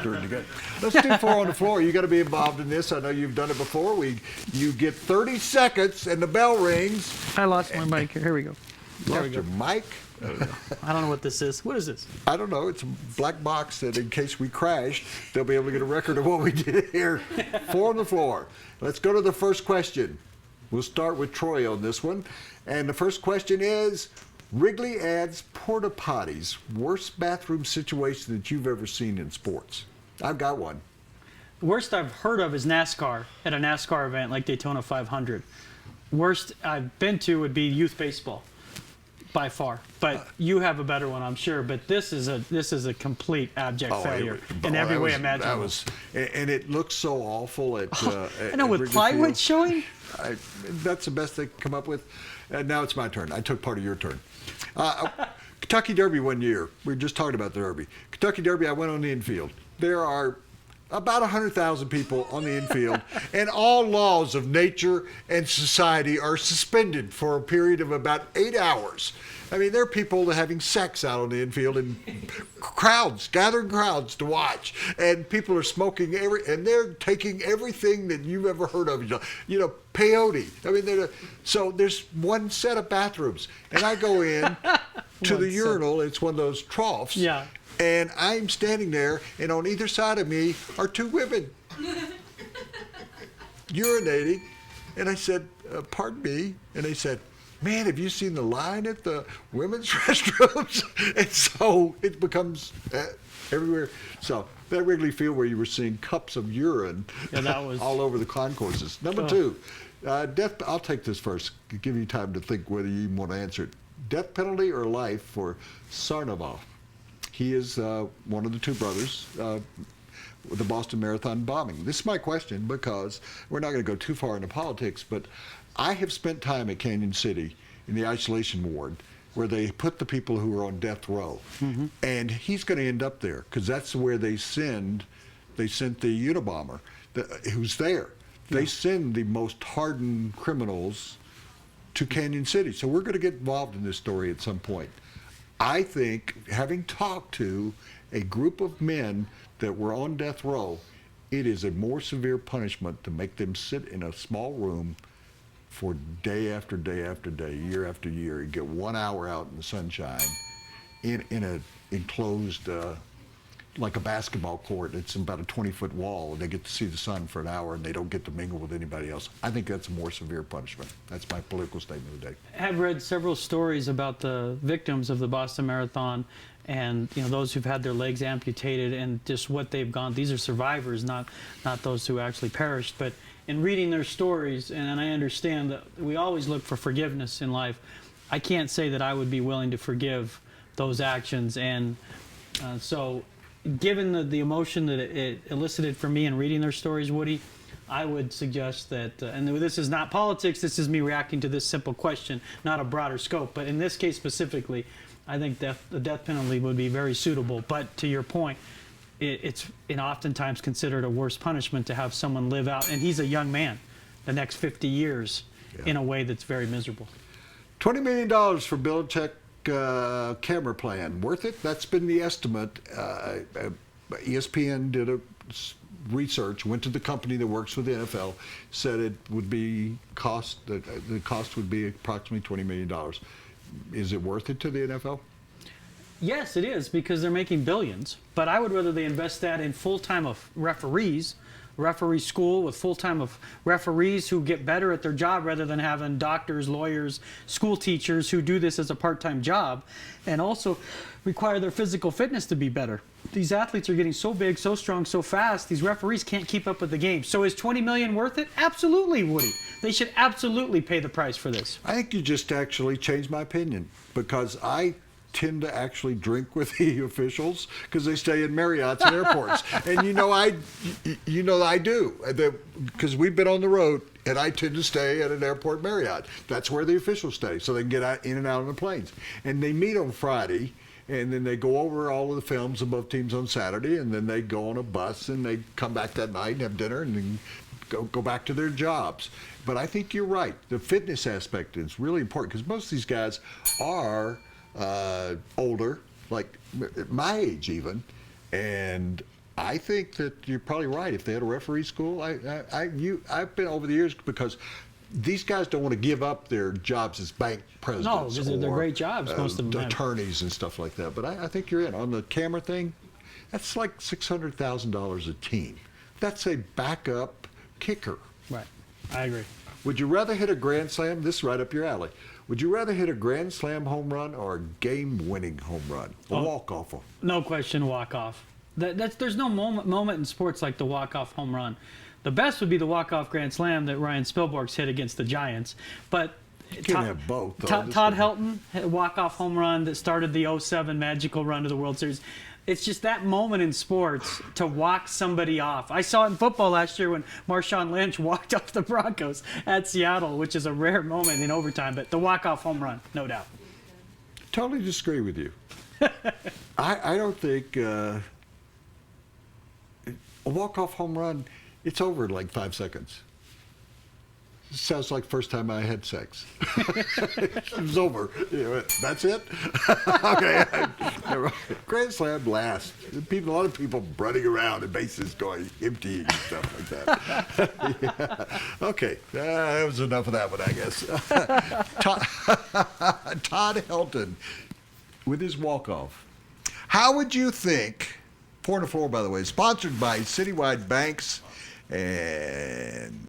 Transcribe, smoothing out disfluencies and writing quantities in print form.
during the game. Let's do 4 on the floor. You got to be involved in this. I know you've done it before. You get 30 seconds and the bell rings. I lost my mic here. Here we go. There we Lost go. your mic? I don't know what this is. What is this? I don't know. It's a black box that in case we crash, they'll be able to get a record of what we did here. 4 on the floor. Let's go to the first question. We'll start with Troy on this one. And the first question is, Wrigley adds porta-potties. Worst bathroom situation that you've ever seen in sports? I've got one. The worst I've heard of is NASCAR, at a NASCAR event like Daytona 500. Worst I've been to would be youth baseball, by far. But you have a better one, I'm sure. But this is a complete abject failure in every way imaginable. And it looks so awful at. I know, with plywood showing. That's the best they can come up with. Now it's my turn. I took part of your turn. Kentucky Derby one year. We were just talking about the Derby. Kentucky Derby, I went on the infield. There are about 100,000 people on the infield, and all laws of nature and society are suspended for a period of about 8 hours. I mean, there are people having sex out on the infield and gathering crowds to watch, and people are smoking and they're taking everything that you've ever heard of. You know, peyote. I mean, so there's one set of bathrooms, and I go in to the urinal. It's one of those troughs. Yeah. And I'm standing there, and on either side of me are 2 women urinating. And I said, pardon me. And they said, man, have you seen the line at the women's restrooms? And so it becomes everywhere. So that Wrigley Field where you were seeing cups of urine all over the concourses. Number 2, death. I'll take this first, give you time to think whether you even want to answer it. Death penalty or life for Sarnoval? He is one of the 2 brothers with the Boston Marathon bombing. This is my question because we're not going to go too far into politics, but I have spent time at Canyon City in the isolation ward where they put the people who are on death row. Mm-hmm. And he's going to end up there because that's where they sent the Unabomber who's there. Yeah. They send the most hardened criminals to Canyon City. So we're going to get involved in this story at some point. I think, having talked to a group of men that were on death row, it is a more severe punishment to make them sit in a small room for day after day after day, year after year, and get 1 hour out in the sunshine in an enclosed, like a basketball court. It's about a 20-foot wall, and they get to see the sun for an hour, and they don't get to mingle with anybody else. I think that's a more severe punishment. That's my political statement of the day. I've read several stories about the victims of the Boston Marathon and those who've had their legs amputated and just what they've gone. These are survivors, not those who actually perished. But in reading their stories, and I understand that we always look for forgiveness in life, I can't say that I would be willing to forgive those actions. And so given the emotion that it elicited for me in reading their stories, Woody, I would suggest that, and this is not politics, this is me reacting to this simple question, not a broader scope, but in this case specifically, I think the death penalty would be very suitable. But to your point, it's oftentimes considered a worse punishment to have someone live out, and he's a young man, the next 50 years in a way that's very miserable. $20 million for Belichick camera plan. Worth it? That's been the estimate. ESPN did a research, went to the company that works with the NFL, said it would be the cost would be approximately $20 million. Is it worth it to the NFL? Yes, it is, because they're making billions. But I would rather they invest that in full-time of referees, referee school with full-time of referees who get better at their job rather than having doctors, lawyers, school teachers who do this as a part-time job, and also require their physical fitness to be better. These athletes are getting so big, so strong, so fast, these referees can't keep up with the game. So is $20 million worth it? Absolutely, Woody. They should absolutely pay the price for this. I think you just actually changed my opinion, because I tend to actually drink with the officials because they stay in Marriotts and airports. And I do, because we've been on the road, and I tend to stay at an airport Marriott. That's where the officials stay, so they can get in and out on the planes. And they meet on Friday, and then they go over all of the films of both teams on Saturday, and then they go on a bus, and they come back that night and have dinner, and then go back to their jobs. But I think you're right. The fitness aspect is really important, because most of these guys are older, like my age even, and I think that you're probably right. If they had a referee school, I've been over the years because these guys don't want to give up their jobs as bank presidents. No, because they're great jobs, most of them have. attorneys and stuff like that. But I think you're in on the camera thing. That's like $600,000 a team. That's a backup kicker. Right. I agree. Would you rather hit a grand slam? This is right up your alley. Would you rather hit a grand slam home run or a game-winning home run? A walk-off? No question, walk-off. There's no moment in sports like the walk-off home run. The best would be the walk-off grand slam that Ryan Spilborgh's hit against the Giants. But you can't have both. Though. Todd Helton hit a walk-off home run that started the '07 magical run to the World Series. It's just that moment in sports to walk somebody off. I saw it in football last year when Marshawn Lynch walked off the Broncos at Seattle, which is a rare moment in overtime. But the walk-off home run, no doubt. Totally disagree with you. I don't think a walk-off home run, it's over in like 5 seconds. Sounds like first time I had sex. It was over. That's it? Okay. Grand Slam lasts. A lot of people running around and bases going empty and stuff like that. Yeah. Okay. That was enough of that one, I guess. Todd Helton with his walk-off. How would you think, Four on the Floor, by the way, sponsored by Citywide Banks and